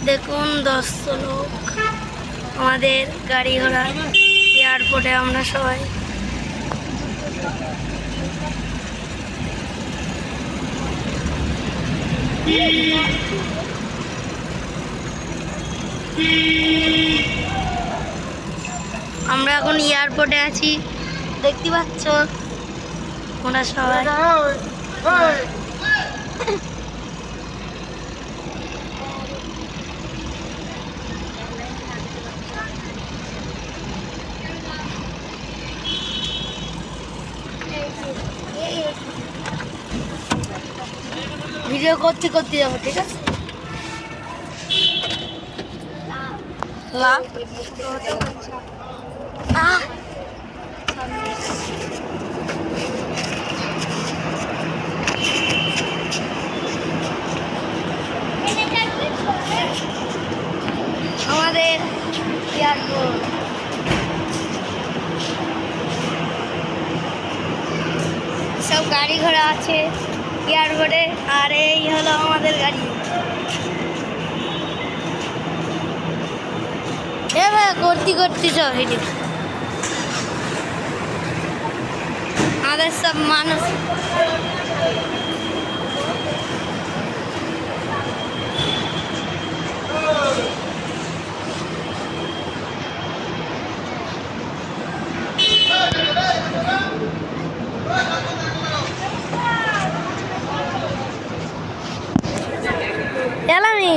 দেখুন 10 লোক আমাদের গাড়ি ঘোড়া এয়ারপোর্টে আমরা সবাই আমরা এখন এয়ারপোর্টে আছি, দেখতে পাচ্ছ ওরা সবাই। ভিডিও করতে করতে যাবো, ঠিক আছে? লাভ আমাদের এয়ারপোর্ট। সব গাড়ি ঘোড়া আছে এয়ারপোর্টে, আর এই হলো আমাদের গাড়ি। করতে করতে সব হেঁটে আমাদের সব মানুষ এলামি।